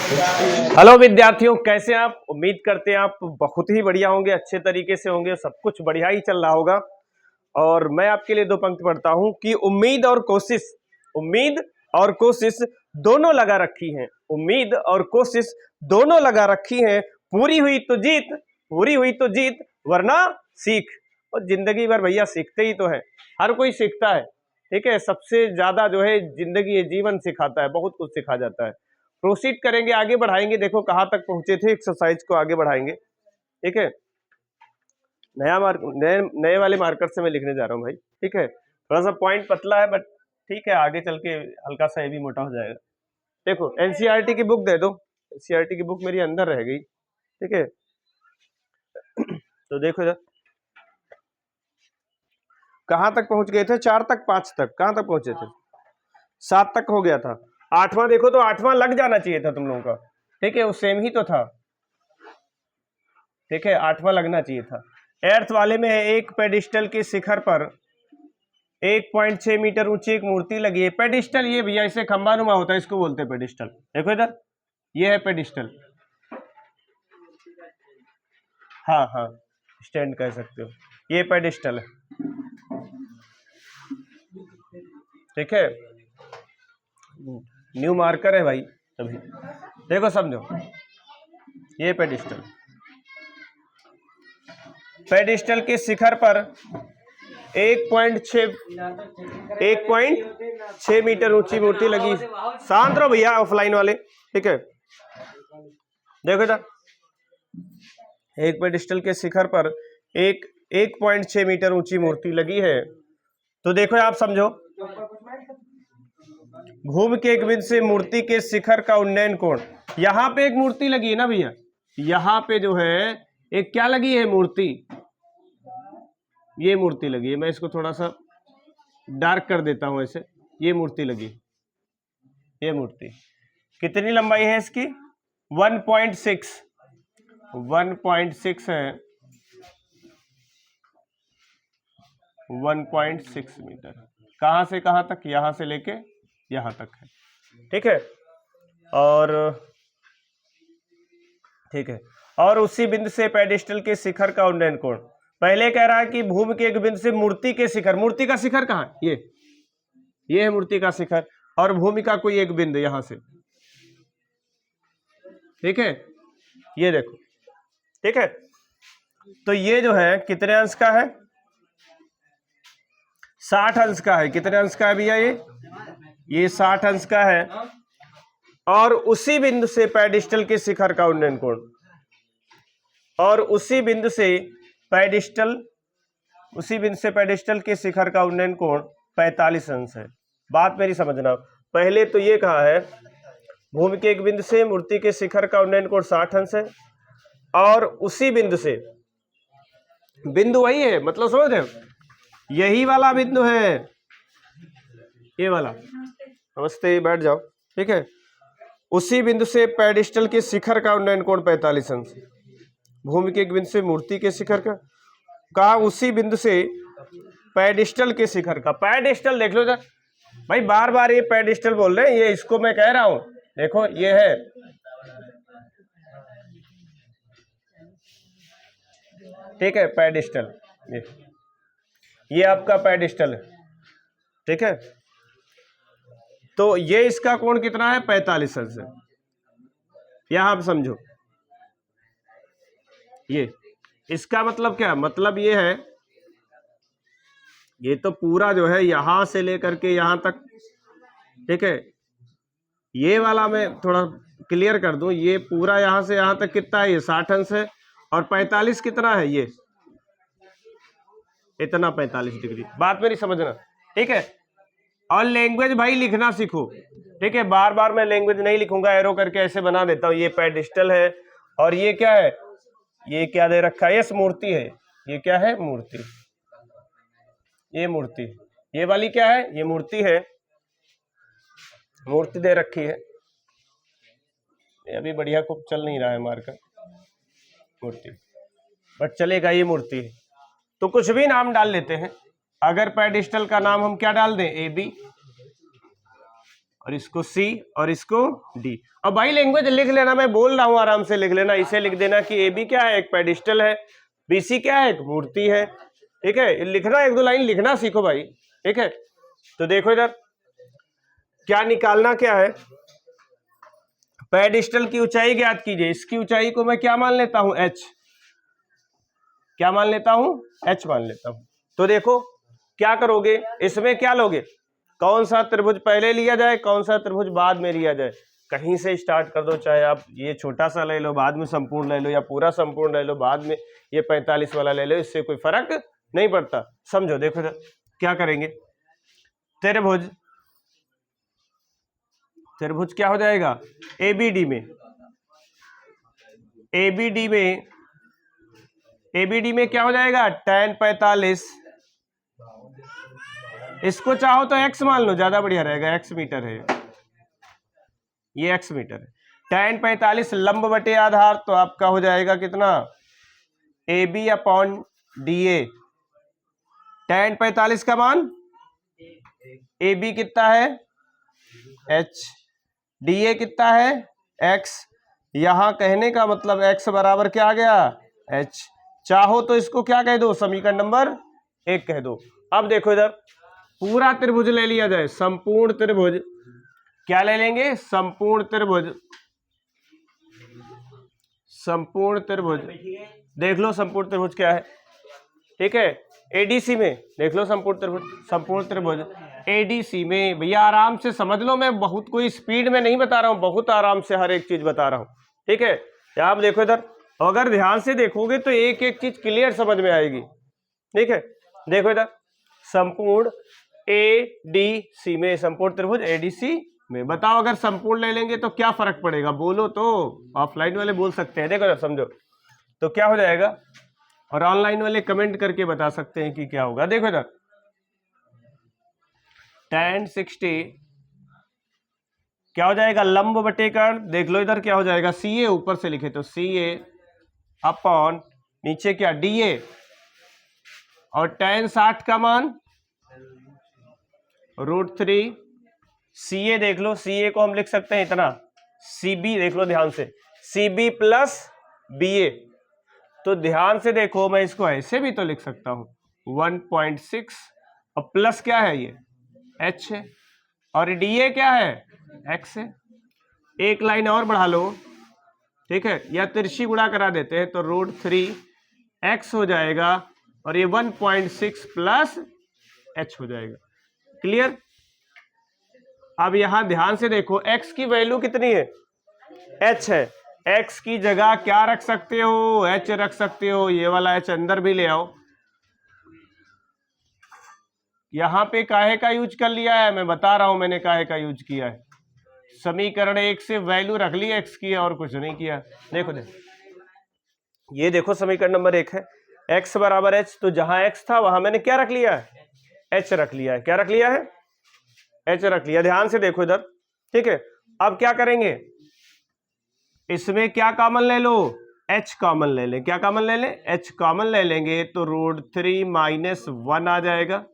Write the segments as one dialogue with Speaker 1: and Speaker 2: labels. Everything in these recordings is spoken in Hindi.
Speaker 1: हेलो विद्यार्थियों, कैसे हैं आप? उम्मीद करते हैं आप बहुत ही बढ़िया होंगे, अच्छे तरीके से होंगे, सब कुछ बढ़िया ही चल रहा होगा। और मैं आपके लिए दो पंक्ति पढ़ता हूं कि उम्मीद और कोशिश दोनों लगा रखी हैं। उम्मीद और कोशिश दोनों लगा रखी हैं। पूरी हुई तो जीत वरना सीख। और जिंदगी भर भैया सीखते ही तो है, हर कोई सीखता है। ठीक है, सबसे ज्यादा जो है जिंदगी जीवन सिखाता है, बहुत कुछ सिखा जाता है। प्रोसीड करेंगे, आगे बढ़ाएंगे। देखो कहाँ तक पहुंचे थे, एक्सरसाइज को आगे बढ़ाएंगे। ठीक है, नए वाले मार्कर से मैं लिखने जा रहा हूँ भाई। ठीक है, थोड़ा सा पॉइंट पतला है बट ठीक है, आगे चल के हल्का सा ये भी मोटा हो जाएगा। देखो एनसीईआरटी की बुक दे दो, एनसीईआरटी की बुक मेरी अंदर रह गई। ठीक है तो देखो इधर कहाँ तक पहुंच गए थे, 4 तक 5 तक, कहाँ तक पहुंचे थे? 7 तक हो गया था। 8वां देखो तो 8वां लग जाना चाहिए था तुम लोगों का। ठीक है, वो सेम ही तो था। ठीक है, 8वां लगना चाहिए था। एर्थ वाले में है, एक पेडिस्टल के शिखर पर 1.6 मीटर ऊंची एक मूर्ति लगी है। पेडिस्टल ये भैया इसे खंबा नुमा होता है, इसको बोलते हैं पेडिस्टल। देखो इधर, ये है पेडिस्टल। हाँ हाँ, स्टैंड कह सकते हो, ये पेडिस्टल है। ठीक है, न्यू मार्कर है भाई तभी। देखो समझो, ये पेडिस्टल के शिखर पर 1.6 मीटर ऊंची मूर्ति लगी। शांत रहो भैया ऑफलाइन वाले। ठीक है, देखो इधर, एक पेडिस्टल के शिखर पर 1.6 मीटर ऊंची मूर्ति लगी है। तो देखो आप समझो, भूमि के एक बिंदु से मूर्ति के शिखर का उन्नयन कोण। यहां पे एक मूर्ति लगी है ना भैया, यहां पे जो है एक क्या लगी है मूर्ति, ये मूर्ति लगी है। मैं इसको थोड़ा सा डार्क कर देता हूं ऐसे। ये मूर्ति लगी, ये मूर्ति कितनी लंबाई है इसकी? 1.6 है, 1.6 मीटर। कहां से कहां तक? यहां से लेके यहां तक है। ठीक है, और ठीक है, और उसी बिंदु से पेडिस्टल के शिखर का उन्नयन कोण। पहले कह रहा है कि भूमि के एक बिंदु से मूर्ति के शिखर, मूर्ति का शिखर कहां? ये है मूर्ति का शिखर, और भूमि का कोई एक बिंदु यहां से। ठीक है, ये देखो। ठीक है, तो ये जो है कितने अंश का है? 60 अंश का है। कितने अंश का है भैया? ये 60 अंश का है। और उसी बिंदु से पेडिस्टल के शिखर का उन्नयन कोण, और उसी बिंदु से पेडिस्टल के शिखर का उन्नयन कोण 45 अंश है। बात मेरी समझना, पहले तो ये कहा है भूमि के एक बिंदु से मूर्ति के शिखर का उन्नयन कोण 60 अंश है, और उसी बिंदु से, बिंदु वही है, मतलब समझ रहे हो, यही वाला बिंदु है, ये वाला। नमस्ते, बैठ जाओ। ठीक है, उसी बिंदु से पेडिस्टल के शिखर का उन्नयन कोण 45 अंश। भूमि के एक बिंदु से मूर्ति के शिखर का उसी बिंदु से पेडिस्टल के शिखर का। पेडिस्टल देख लो इधर भाई, बार बार ये पेडिस्टल बोल रहे हैं, ये इसको मैं कह रहा हूं। देखो ये है, ठीक है, पेडिस्टल, ये आपका पेडिस्टल है। ठीक है, तो ये इसका कोण कितना है? 45 अंश है। यहां आप समझो, ये इसका मतलब क्या? मतलब ये है, ये तो पूरा जो है यहां से लेकर के यहां तक। ठीक है, ये वाला मैं थोड़ा क्लियर कर दूं, ये पूरा यहां से यहां तक कितना है? ये 60 अंश है, और 45 कितना है? ये इतना 45 डिग्री। बात मेरी समझना। ठीक है, और लैंग्वेज भाई लिखना सीखो। ठीक है, बार बार मैं लैंग्वेज नहीं लिखूंगा, एरो करके ऐसे बना देता हूं। ये पेडिस्टल है, और ये क्या है? ये क्या दे रखा है? ये मूर्ति है। ये क्या है? मूर्ति। ये मूर्ति, ये वाली क्या है? ये मूर्ति है, मूर्ति दे रखी है। ये अभी बढ़िया खूब चल नहीं रहा है मार्कर, मूर्ति, बट चलेगा। ये मूर्ति है, तो कुछ भी नाम डाल लेते हैं। अगर पेडिस्टल का नाम हम क्या डाल दें? AB, और इसको C और इसको D। अब भाई लैंग्वेज लिख लेना, मैं बोल रहा हूं आराम से लिख लेना। इसे लिख देना कि AB क्या है, एक पेडिस्टल है, BC क्या है, एक मूर्ति है। ठीक है, लिखना, एक दो लाइन लिखना सीखो भाई। ठीक है, तो देखो इधर क्या निकालना क्या है, पेडिस्टल की ऊंचाई ज्ञात कीजिए। इसकी ऊंचाई को मैं क्या मान लेता हूं, h। क्या मान लेता हूं, h मान लेता हूं। तो देखो क्या करोगे, इसमें क्या लोगे, कौन सा त्रिभुज पहले लिया जाए, कौन सा त्रिभुज बाद में लिया जाए। कहीं से स्टार्ट कर दो, चाहे आप ये छोटा सा ले लो, बाद में संपूर्ण ले लो, या पूरा संपूर्ण ले लो, बाद में ये 45 वाला ले लो, इससे कोई फर्क नहीं पड़ता। समझो, देखो क्या करेंगे, त्रिभुज, त्रिभुज क्या हो जाएगा, ABD में, ABD में, ABD में क्या हो जाएगा, tan 45। इसको चाहो तो x मान लो, ज्यादा बढ़िया रहेगा, x मीटर है, ये x मीटर है। tan 45 लंब बटे आधार, तो आपका हो जाएगा कितना, AB अपॉन DA। tan 45 का मान AB कितना है, h, DA कितना है, x। यहां कहने का मतलब x बराबर क्या आ गया, h। चाहो तो इसको क्या कह दो, समीकरण नंबर 1 कह दो। अब देखो इधर पूरा त्रिभुज ले लिया जाए, संपूर्ण त्रिभुज, क्या ले लेंगे, संपूर्ण त्रिभुज, संपूर्ण त्रिभुज। देख लो संपूर्ण त्रिभुज क्या है। ठीक है, ADC में देख लो संपूर्ण त्रिभुज, संपूर्ण त्रिभुज ADC में। भैया आराम से समझ लो, मैं बहुत कोई स्पीड में नहीं बता रहा हूं, बहुत आराम से हर एक चीज बता रहा हूं। ठीक है, आप देखो इधर, अगर ध्यान से देखोगे तो एक एक चीज क्लियर समझ में आएगी। ठीक है, देखो इधर संपूर्ण ADC में, संपूर्ण त्रिभुज ADC में। बताओ अगर संपूर्ण ले लेंगे तो क्या फर्क पड़ेगा, बोलो तो, ऑफलाइन वाले बोल सकते हैं। देखो इधर समझो तो क्या हो जाएगा, और ऑनलाइन वाले कमेंट करके बता सकते हैं कि क्या होगा। देखो इधर tan 60 क्या हो जाएगा, लंब बटे कर्ण। देख लो इधर क्या हो जाएगा, CA, ऊपर से लिखे तो CA अपॉन नीचे क्या, DA, और tan 60 का मान √3। CA देख लो, CA को हम लिख सकते हैं इतना, CB देख लो ध्यान से, CB प्लस BA। तो ध्यान से देखो, मैं इसको ऐसे भी तो लिख सकता हूं 1.6, और प्लस क्या है, ये h है, और DA क्या है, x है। एक लाइन और बढ़ा लो, ठीक है, या तिरछी गुणा करा देते हैं तो √3x हो जाएगा, और ये 1.6 प्लस h हो जाएगा। क्लियर। अब यहां ध्यान से देखो, x की वैल्यू कितनी है, h है। x की जगह क्या रख सकते हो, h रख सकते हो, ये वाला h अंदर भी ले आओ। यहां पे काहे का यूज कर लिया है, मैं बता रहा हूं मैंने काहे का यूज किया है। समीकरण 1 से वैल्यू रख ली x की और कुछ नहीं किया। देखो ये देखो समीकरण नंबर 1 है, x बराबर h, तो जहां x था वहां मैंने क्या रख लिया है, h रख लिया है। क्या रख लिया है, h रख लिया। ध्यान से देखो इधर, ठीक है। अब क्या करेंगे, इसमें क्या कॉमन ले लो, h कॉमन ले लें। क्या कॉमन ले लें, h कॉमन ले लेंगे तो √3 माइनस 1 आ जाएगा,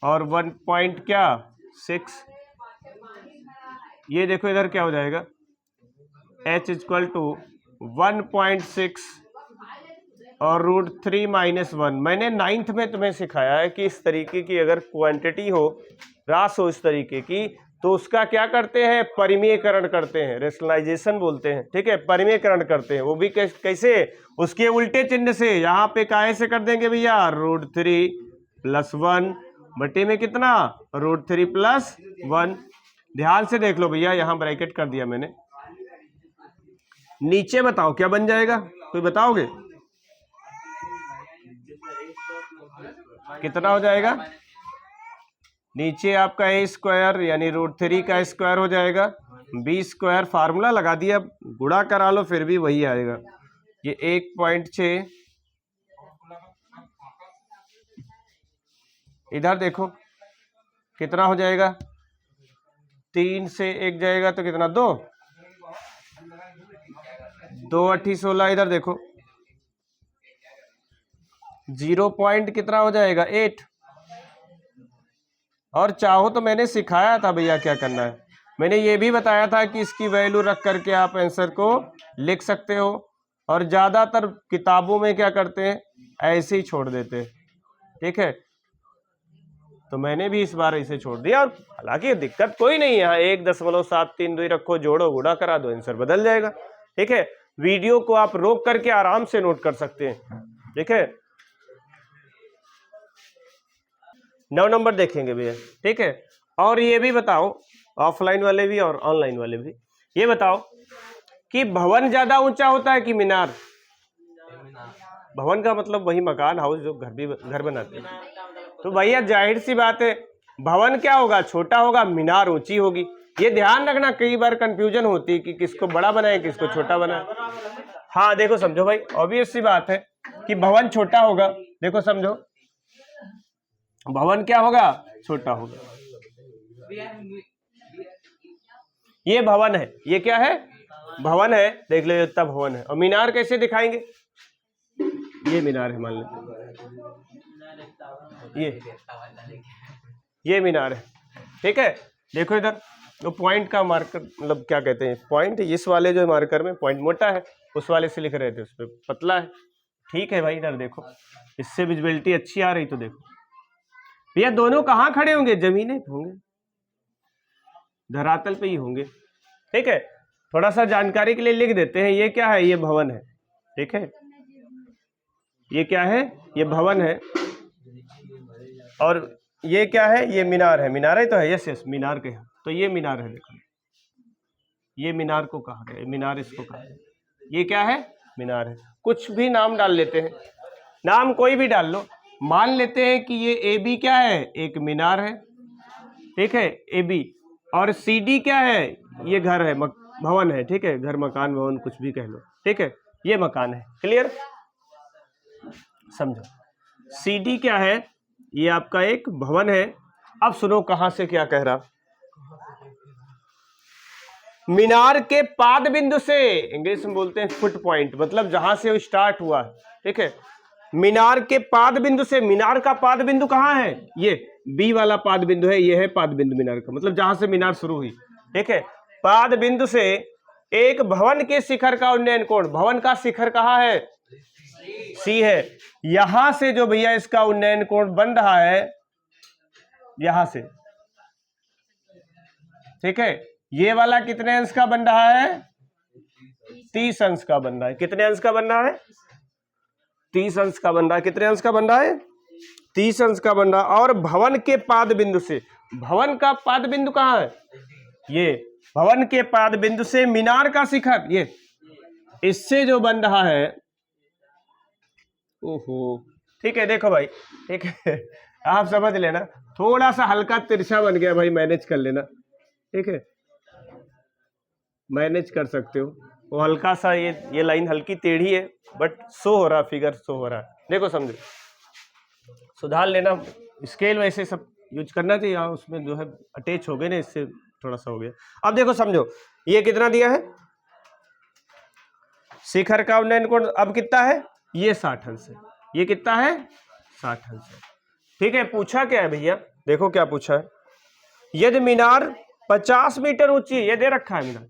Speaker 1: और 1.6। ये देखो इधर क्या हो जाएगा, h इक्वल टू 1.6 और √3 माइनस 1। मैंने 9th में तुम्हें सिखाया है कि इस तरीके की अगर क्वांटिटी हो, रास हो इस तरीके की, तो उसका क्या करते हैं, परिमेयकरण करते हैं, रेशनलाइजेशन बोलते हैं। ठीक है, परिमेयकरण करते हैं, वो भी कैसे, उसके उल्टे चिन्ह से। यहाँ पे काहे से कर देंगे भैया, √3 प्लस 1 बटे में कितना, √3 प्लस 1। ध्यान से देख लो भैया, यहां ब्रैकेट कर दिया मैंने। नीचे बताओ क्या बन जाएगा, कोई बताओगे कितना हो जाएगा। नीचे आपका a² यानी √3 का स्क्वायर हो जाएगा, b², फार्मूला लगा दिया, गुणा करा लो फिर भी वही आएगा। ये 1.6, इधर देखो कितना हो जाएगा, 3 से 1 जाएगा तो कितना, 2, 2 8 16। इधर देखो 0 पॉइंट कितना हो जाएगा, 8। और चाहो तो मैंने सिखाया था भैया क्या करना है, मैंने ये भी बताया था कि इसकी वैल्यू रख करके आप आंसर को लिख सकते हो, और ज्यादातर किताबों में क्या करते हैं, ऐसे ही छोड़ देते हैं। ठीक है, तो मैंने भी इस बार इसे छोड़ दिया, और हालांकि दिक्कत कोई नहीं है, यहाँ 1.732 रखो, जोड़ो गुणा करा दो, आंसर बदल जाएगा। ठीक है, वीडियो को आप रोक करके आराम से नोट कर सकते हैं। ठीक है, 9 नंबर देखेंगे भैया। ठीक है, और ये भी बताओ, ऑफलाइन वाले भी और ऑनलाइन वाले भी, ये बताओ कि भवन ज्यादा ऊंचा होता है कि मीनार? भवन का मतलब वही मकान, हाउस, जो घर बनाते हैं। तो भैया जाहिर सी बात है, भवन क्या होगा, छोटा होगा, मीनार ऊंची होगी। ये ध्यान रखना, कई बार कंफ्यूजन होती है कि किसको बड़ा बनाए किसको छोटा बनाए। हाँ देखो समझो भाई, ऑब्वियस सी बात है कि भवन छोटा होगा। देखो समझो, भवन क्या होगा, छोटा होगा। ये भवन है, ये क्या है, भवन है, देख लो इतना भवन है। और मीनार कैसे दिखाएंगे, ये मीनार है, मान लेते ये मीनार है। ठीक है, देखो इधर तो पॉइंट का मार्कर, मतलब क्या कहते हैं पॉइंट, इस वाले जो मार्कर में पॉइंट मोटा है, उस वाले से लिख रहे थे, उस पर पतला है। ठीक है भाई, इधर देखो, इससे विजिबिलिटी अच्छी आ रही, तो देखो भैया दोनों कहाँ खड़े होंगे, जमीने पे होंगे, धरातल पे ही होंगे। ठीक है, थोड़ा सा जानकारी के लिए लिख देते हैं, ये क्या है, ये भवन है। ठीक है, ये क्या है, ये भवन है, और ये क्या है, ये मीनार है। मीनार है तो है, यस यस मीनार के है, तो ये मीनार है। देखो ये मीनार को कहा गया, मीनार इसको कहा गया, ये क्या है, मीनार है। कुछ भी नाम डाल लेते हैं, नाम कोई भी डाल लो, मान लेते हैं कि ये ए बी क्या है, एक मीनार है। ठीक है, ए बी, और सी डी क्या है, ये घर है, भवन है। ठीक है, घर, मकान, भवन, कुछ भी कह लो। ठीक है, ये मकान है। क्लियर, समझो। सी डी क्या है, ये आपका एक भवन है। अब सुनो कहां से क्या कह रहा, मीनार के पाद बिंदु से, इंग्लिश में बोलते हैं फुट पॉइंट, मतलब जहां से वो स्टार्ट हुआ। ठीक है, मीनार के पाद बिंदु से, मीनार का पाद बिंदु कहां है, ये बी वाला पाद बिंदु है, ये है पाद बिंदु मीनार का, मतलब जहां से मीनार शुरू हुई। ठीक है, पाद बिंदु से एक भवन के शिखर का उन्नयन कोण, भवन का शिखर कहां है, सी है। यहां से जो भैया इसका उन्नयन कोण बन रहा है, यहां से, ठीक है, ये वाला कितने अंश का बन रहा है, 30 अंश का बन रहा है। कितने अंश का बन रहा है, 30 अंश का बन रहा है। कितने अंश का बन रहा है, 30 अंश का बन रहा है। और भवन के पाद बिंदु से, भवन का पाद बिंदु कहां है, ये भवन के पाद बिंदु से मीनार का शिखर, ये इससे जो बन रहा है, ओहो, ठीक है, देखो भाई, ठीक है, आप समझ लेना, थोड़ा सा हल्का तिरछा बन गया भाई, मैनेज कर लेना। ठीक है, मैनेज कर सकते हो, वो हल्का सा, ये लाइन हल्की टेढ़ी है, बट शो हो रहा, फिगर शो हो रहा है। देखो समझो, सुधार लेना, स्केल वैसे सब यूज करना चाहिए, उसमें जो है अटैच हो गए ना, इससे थोड़ा सा हो गया। अब देखो समझो, ये कितना दिया है, शिखर का उन्नयन कोण अब कितना है, ये 60 अंश है, ये कितना है, 60 अंश है। ठीक है, पूछा क्या है भैया, देखो क्या पूछा है, यदि मीनार 50 मीटर ऊंची है, ये दे रखा है मीनार,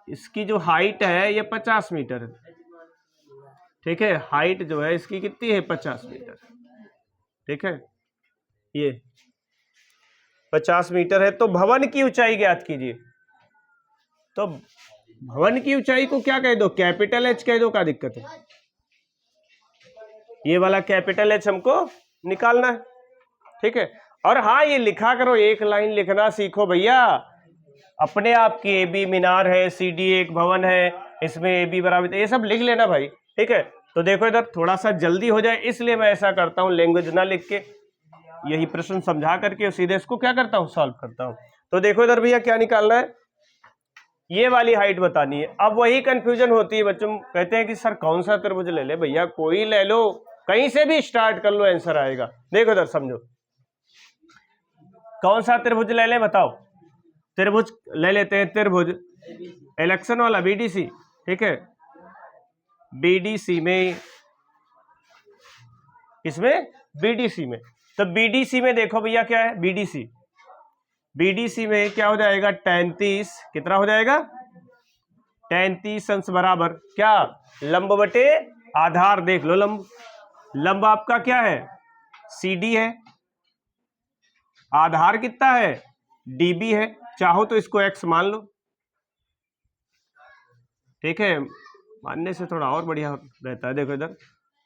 Speaker 1: इसकी जो हाइट है ये 50 मीटर है। ठीक है, हाइट जो है इसकी कितनी है, 50 मीटर। ठीक है, ये 50 मीटर है, तो भवन की ऊंचाई ज्ञात कीजिए। तो भवन की ऊंचाई को क्या कह दो, कैपिटल एच कह दो, क्या दिक्कत है, ये वाला कैपिटल एच हमको निकालना है। ठीक है, और हाँ ये लिखा करो, एक लाइन लिखना सीखो भैया, अपने आप की ए बी मीनार है, सी डी एक भवन है, इसमें ए बी बराबर, ये सब लिख लेना भाई। ठीक है, तो देखो इधर थोड़ा सा जल्दी हो जाए, इसलिए मैं ऐसा करता हूँ, लैंग्वेज ना लिख के यही प्रश्न समझा करके सीधे इसको क्या करता हूँ, सॉल्व करता हूँ। तो देखो इधर भैया क्या निकालना है, ये वाली हाइट बतानी है। अब वही कंफ्यूजन होती है बच्चों, कहते हैं कि सर कौन सा त्रिभुज ले ले, भैया कोई ले लो, कहीं से भी स्टार्ट कर लो, आंसर आएगा। देखो इधर समझो, कौन सा त्रिभुज ले ले बताओ, त्रिभुज ले लेते हैं, त्रिभुज इलेक्शन वाला बीडीसी। ठीक है, बीडीसी में, इसमें बीडीसी में, तो बीडीसी में देखो भैया क्या है, बीडीसी, BDC में क्या हो जाएगा, tan 30, कितना हो जाएगा, tan 30 अंश बराबर क्या, लंब बटे आधार। देख लो लंब आपका क्या है, CD है, आधार कितना है, DB है, चाहो तो इसको x मान लो, ठीक है, मानने से थोड़ा और बढ़िया रहता है। देखो इधर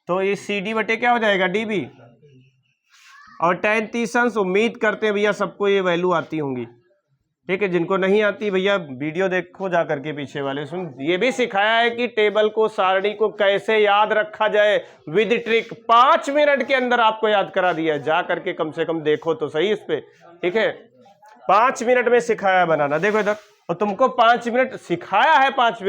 Speaker 1: तो ये CD बटे क्या हो जाएगा, DB, और tan 30 अंश उम्मीद करते हैं भैया सबको ये वैल्यू आती होंगी, ठीक है। जिनको नहीं आती भैया वीडियो देखो जा करके पीछे वाले, सुन, ये भी सिखाया है कि टेबल को, सारणी को कैसे याद रखा जाए विद ट्रिक। 5 मिनट के अंदर आपको याद करा दिया है, जा करके कम से कम देखो तो सही इस पे, ठीक है। 5 मिनट में सिखाया बनाना, देखो इधर, और तुमको 5 मिनट सिखाया है, 5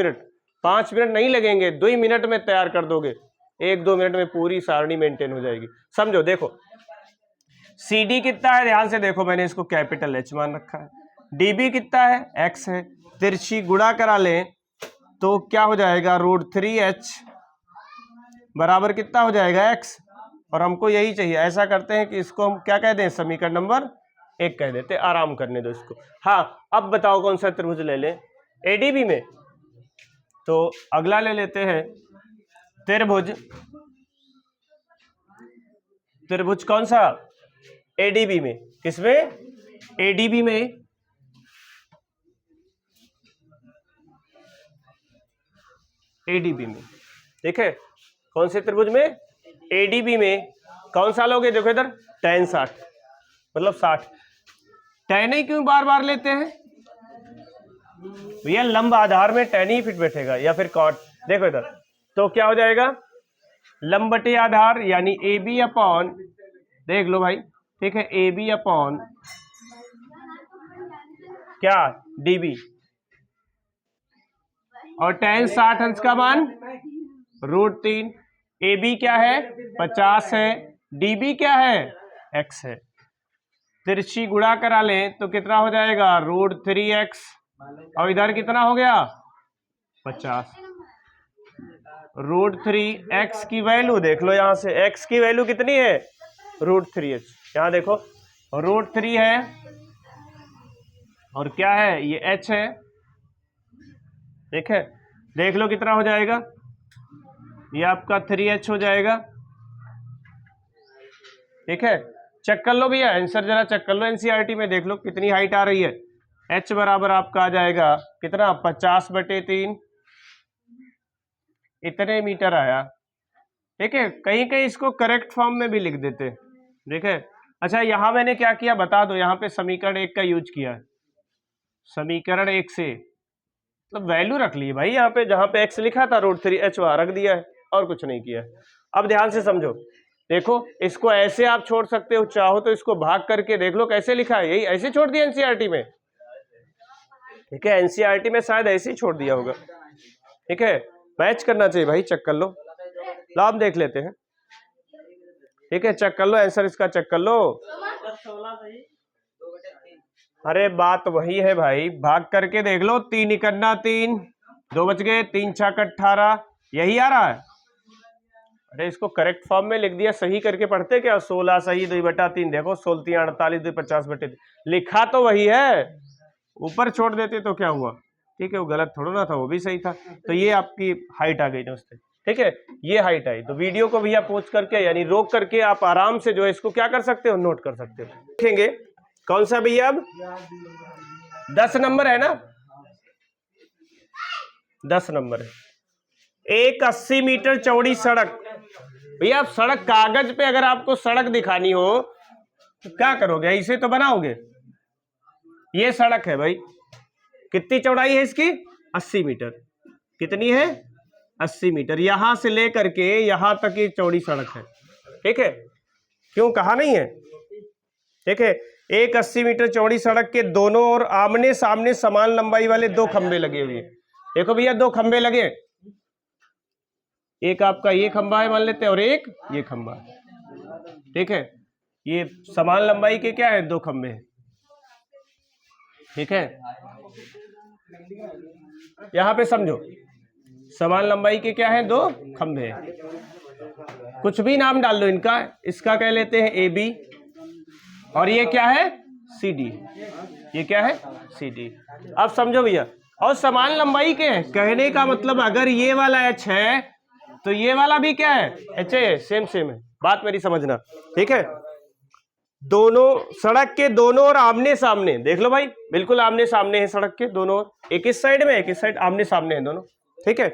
Speaker 1: मिनट नहीं लगेंगे, 2 मिनट में तैयार कर दोगे, 1-2 मिनट में पूरी सारणी मेंटेन हो जाएगी। समझो, देखो CD कितना है, ध्यान से देखो, मैंने इसको कैपिटल H मान रखा है, DB कितना है, X है, तिरछी गुणा करा लें तो क्या हो जाएगा, √3H बराबर कितना हो जाएगा, X, और हमको यही चाहिए। ऐसा करते हैं कि इसको हम क्या कह दें, समीकरण नंबर 1 कह देते, आराम करने दो इसको। हाँ, अब बताओ कौन सा त्रिभुज ले लें, ADB में, तो अगला ले लेते हैं त्रिभुज कौन सा, ADB में, किसमें, ADB में, ADB में, ठीक है, कौन से त्रिभुज में, ADB में, कौन सा लोगे, देखो इधर tan 60, मतलब 60, tan ही क्यों बार बार लेते हैं भैया, लंब आधार में tan ही फिट बैठेगा, या फिर cot। देखो इधर तो क्या हो जाएगा, लंब बटे आधार यानी AB अपॉन, देख लो भाई, ठीक है, AB अपॉन क्या, DB, और tan 60 अंश का मान √3, AB क्या है 50 है, DB क्या है X है, तिरछी गुणा करा लें तो कितना हो जाएगा, √3X, और इधर कितना हो गया 50, √3X की वैल्यू देख लो, यहां से X की वैल्यू कितनी है, √3H, यहां देखो √3 है, और क्या है, ये H है, ठीक है, देख लो कितना हो जाएगा, ये आपका 3H हो जाएगा, ठीक है। चेक कर लो भैया, आंसर जरा चेक कर लो, NCERT में देख लो कितनी हाइट आ रही है, H बराबर आपका आ जाएगा कितना, 50/3, इतने मीटर आया, ठीक है। कहीं कहीं इसको करेक्ट फॉर्म में भी लिख देते, ठीक है। अच्छा, यहां मैंने क्या किया बता दो, यहां पे समीकरण 1 का यूज किया है, समीकरण 1 से मतलब वैल्यू रख ली भाई, यहाँ पे जहां पे X लिखा था √3H वहां रख दिया है, और कुछ नहीं किया है। अब ध्यान से समझो, देखो इसको ऐसे आप छोड़ सकते हो, चाहो तो इसको भाग करके देख लो कैसे लिखा है, यही ऐसे छोड़ दिया NCERT में, ठीक है, NCERT में शायद ऐसे ही छोड़ दिया होगा, ठीक है। मैच करना चाहिए भाई, चेक कर लो, लो आप देख लेते हैं, ठीक है, चेक कर लो आंसर इसका, चेक कर लो। अरे बात वही है भाई, भाग करके देख लो, 3 इकन्ना 3, 2 बच गए, 3 छक 18, यही आ रहा है। अरे इसको करेक्ट फॉर्म में लिख दिया, सही करके पढ़ते क्या, 16 सही 2/3, देखो 16 48 2 50/3, लिखा तो वही है, ऊपर छोड़ देते तो क्या हुआ, ठीक है, वो गलत थोड़ा ना था, वो भी सही था। तो ये आपकी हाइट आ गई दोस्तों, ठीक है, ये हाइट आई। तो वीडियो को भैया पॉज करके यानी रोक करके आप आराम से जो है इसको क्या कर सकते हो, नोट कर सकते हो। देखेंगे कौन सा भैया, अब 10 नंबर है ना, 10 नंबर है, एक 80 मीटर चौड़ी सड़क। भैया आप सड़क, कागज पे अगर आपको सड़क दिखानी हो तो क्या करोगे, ऐसे तो बनाओगे। ये सड़क है भाई, कितनी चौड़ाई है इसकी, 80 मीटर, कितनी है 80 मीटर, यहां से लेकर के यहां तक ये चौड़ी सड़क है, ठीक है, क्यों कहा नहीं है, ठीक है। एक 80 मीटर चौड़ी सड़क के दोनों ओर आमने सामने समान लंबाई वाले 2 खंबे लगे हुए हैं। देखो भैया 2 खंबे लगे, एक आपका ये खंबा है मान लेते हैं, और एक ये खंबा है, ठीक है, ये समान लंबाई के क्या है 2 खंबे हैं, ठीक है। यहां पे समझो, समान लंबाई के क्या है 2 खंबे हैं, कुछ भी नाम डाल लो इनका, इसका कह लेते हैं AB, और ये क्या है सी डी, ये क्या है सी डी। अब समझो भैया, और समान लंबाई के हैं, कहने का मतलब अगर ये वाला एच है तो ये वाला भी क्या है एच है, सेम सेम है, बात मेरी समझना, ठीक है। दोनों सड़क के दोनों ओर आमने सामने, देख लो भाई बिल्कुल आमने सामने है सड़क के दोनों ओर, एक इस साइड में एक इस साइड, आमने सामने है दोनों, ठीक है।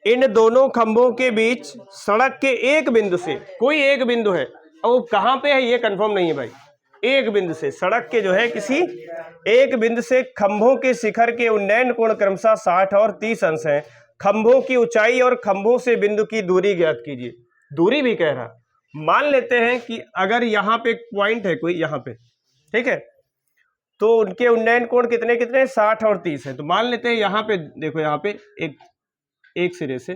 Speaker 1: इन दोनों खंभों के बीच सड़क के एक बिंदु से, कोई एक बिंदु है, और कहां पे है ये कंफर्म नहीं है भाई, एक बिंदु से सड़क के जो है किसी एक बिंदु से खंभों के शिखर के उन्नयन कोण क्रमशः 60 और 30 अंश हैं। खंभों की ऊंचाई और खंभों से बिंदु की दूरी ज्ञात कीजिए। दूरी भी कह रहा, मान लेते हैं कि अगर यहाँ पे एक पॉइंट है कोई यहाँ पे, ठीक है, तो उनके उन्नयन कोण कितने कितने 60 और 30 है। तो मान लेते हैं यहाँ पे, देखो यहाँ पे एक सिरे से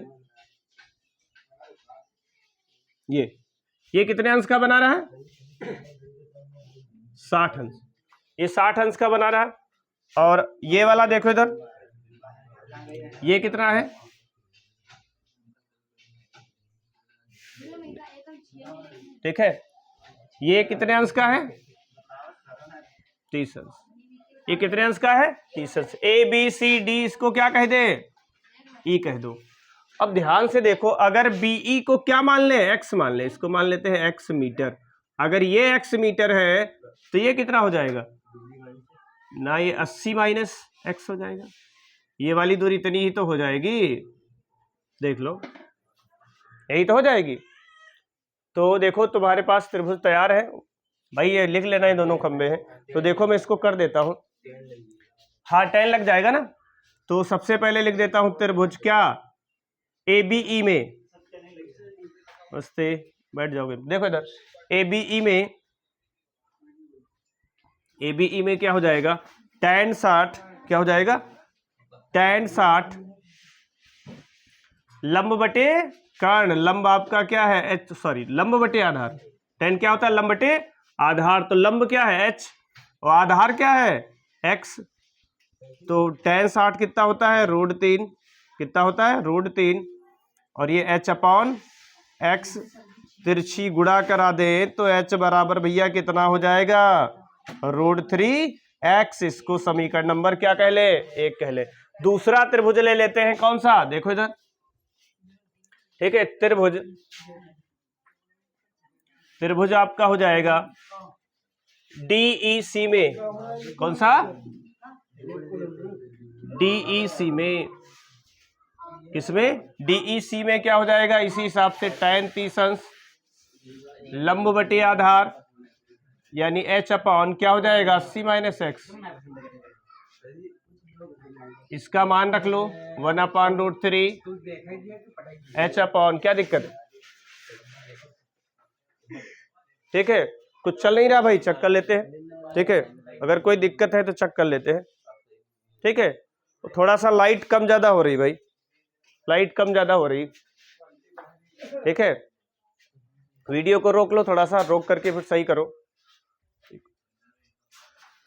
Speaker 1: ये कितने अंश का बना रहा है 60 अंश, ये 60 अंश का बना रहा है। और ये वाला देखो इधर, ये कितना है, ठीक है, ये कितने अंश का है 30 अंश, ये कितने अंश का है 30 अंश। ए बी सी डी इसको क्या कह दे, ई कह दो। अब ध्यान से देखो, अगर बीई को क्या मान ले, एक्स मान ले, इसको मान लेते हैं एक्स मीटर। अगर ये एक्स मीटर है तो ये कितना हो जाएगा ना, ये 80 माइनस एक्स हो जाएगा, ये वाली दूरी इतनी ही तो हो जाएगी, देख लो यही तो हो जाएगी। तो देखो तुम्हारे पास त्रिभुज तैयार है भाई, ये लिख लेना, ये दोनों खंबे हैं। तो देखो मैं इसको कर देता हूं, हाँ 10 लग जाएगा ना। तो सबसे पहले लिख देता हूं त्रिभुज क्या ए बी ई में, बसते बैठ जाओगे, देखो इधर ए बी ई में क्या हो जाएगा tan 60, क्या हो जाएगा tan 60 लंब बटे कर्ण, लंब आपका क्या है एच, सॉरी लंब बटे आधार, tan क्या होता है लंब बटे आधार, तो लंब क्या है h और आधार क्या है x। तो tan 60 कितना होता है √3, कितना होता है √3, और ये h अपॉन x, तिरछी गुणा करा दे तो h बराबर भैया कितना हो जाएगा √3x। इसको समीकरण नंबर क्या कह ले, 1 कह ले। दूसरा त्रिभुज ले लेते हैं, कौन सा, देखो इधर, ठीक है, त्रिभुज आपका हो जाएगा DEC में, कौन सा DEC में, किसमें DEC में क्या हो जाएगा, इसी हिसाब से tan 30 अंश लंब बटे आधार, यानी h अपॉन क्या हो जाएगा 80 माइनस एक्स, इसका मान रख लो 1/√3 h अपॉन, क्या दिक्कत है, ठीक है, कुछ चल नहीं रहा भाई, चेक कर लेते हैं, ठीक है, अगर कोई दिक्कत है तो चेक कर लेते हैं, ठीक है। तो थोड़ा सा लाइट कम ज्यादा हो रही भाई, लाइट कम ज्यादा हो रही, ठीक है, वीडियो को रोक लो, थोड़ा सा रोक करके फिर सही करो,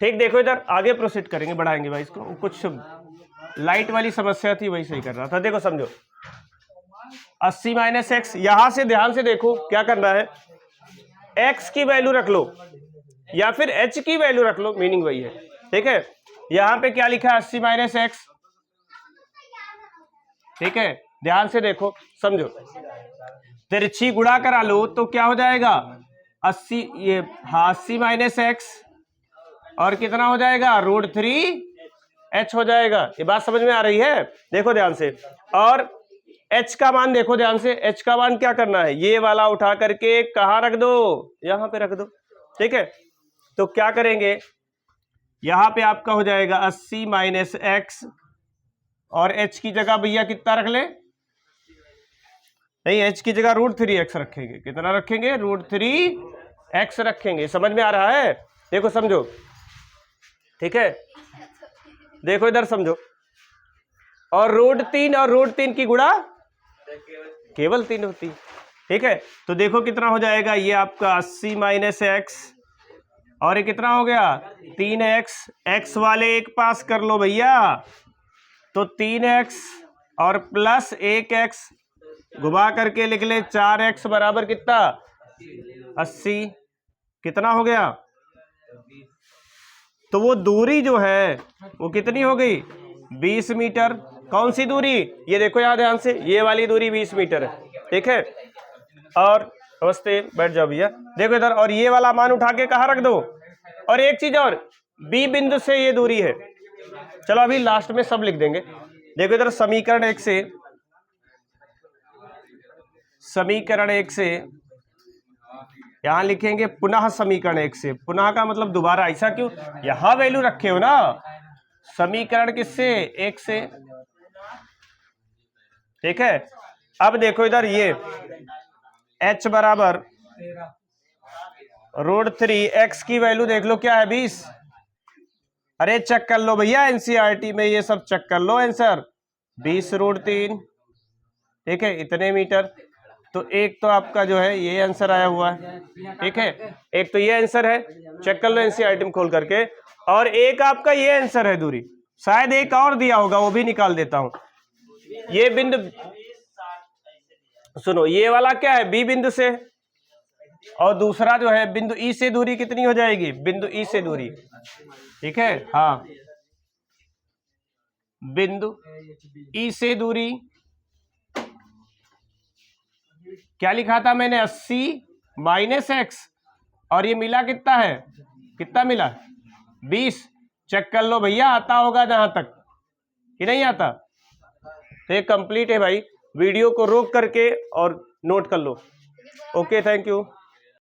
Speaker 1: ठीक। देखो इधर आगे प्रोसीड करेंगे, बढ़ाएंगे भाई इसको, कुछ लाइट वाली समस्या थी वही सही कर रहा था। देखो समझो 80 माइनस एक्स, यहां से ध्यान से देखो क्या करना है, x की वैल्यू रख लो या फिर h की वैल्यू रख लो, मीनिंग वही है, ठीक है। यहां पे क्या लिखा है 80 माइनस एक्स, ठीक है, ध्यान से देखो समझो, तिरछी गुणा करा लो तो क्या हो जाएगा 80, ये 80 माइनस एक्स और कितना हो जाएगा √3h हो जाएगा। ये बात समझ में आ रही है, देखो ध्यान से। और h का मान देखो ध्यान से, h का मान क्या करना है, ये वाला उठा करके कहाँ रख दो, यहां पे रख दो, ठीक है। तो क्या करेंगे, यहां पे आपका हो जाएगा 80 माइनस एक्स, और h की जगह भैया कितना रख ले, नहीं h की जगह √3x रखेंगे, कितना रखेंगे √3x रखेंगे, समझ में आ रहा है, देखो समझो, ठीक है, देखो इधर समझो, और √3 और √3 की गुणा केवल 3 होती, ठीक है। तो देखो कितना हो जाएगा, ये आपका 80 माइनस एक्स, और ये कितना हो गया 3x, x वाले एक पास कर लो भैया, तो 3x और प्लस 1x घुमा करके लिख ले 4x बराबर कितना 80, कितना हो गया तो वो दूरी जो है वो कितनी हो गई, 20 मीटर। कौन सी दूरी, ये देखो यहाँ ध्यान से, ये वाली दूरी 20 मीटर है, ठीक है। और नमस्ते, बैठ जाओ भैया, देखो इधर, और ये वाला मान उठा के कहाँ रख दो। और एक चीज और, बी बिंदु से ये दूरी है, चलो अभी लास्ट में सब लिख देंगे। देखो इधर समीकरण 1 से, समीकरण 1 से यहां लिखेंगे पुनः समीकरण 1 से, पुनः का मतलब दोबारा, ऐसा क्यों, यहां वैल्यू रखे हो ना, समीकरण किससे, 1 से, ठीक है। अब देखो इधर ये h बराबर √3, x की वैल्यू देख लो क्या है, 20। अरे चेक कर लो भैया, एनसीईआरटी में ये सब चेक कर लो आंसर, 20√3, ठीक है, इतने मीटर। तो एक तो आपका जो है ये आंसर आया हुआ है, ठीक है, एक तो ये आंसर है, चेक कर लो एनसीईआरटी में खोल करके, और एक आपका ये आंसर है दूरी, शायद एक और दिया होगा, वो भी निकाल देता हूं। ये बिंदु, सुनो, ये वाला क्या है, बी बिंदु से, और दूसरा जो है बिंदु ई से दूरी कितनी हो जाएगी, बिंदु ई से दूरी, ठीक है, हाँ, बिंदु ई से दूरी क्या लिखा था मैंने, 80 - x, और ये मिला कितना है, कितना मिला, 20। चेक कर लो भैया, आता होगा जहां तक कि नहीं आता। तो ये कंप्लीट है भाई, वीडियो को रोक करके और नोट कर लो। Okay, thank you.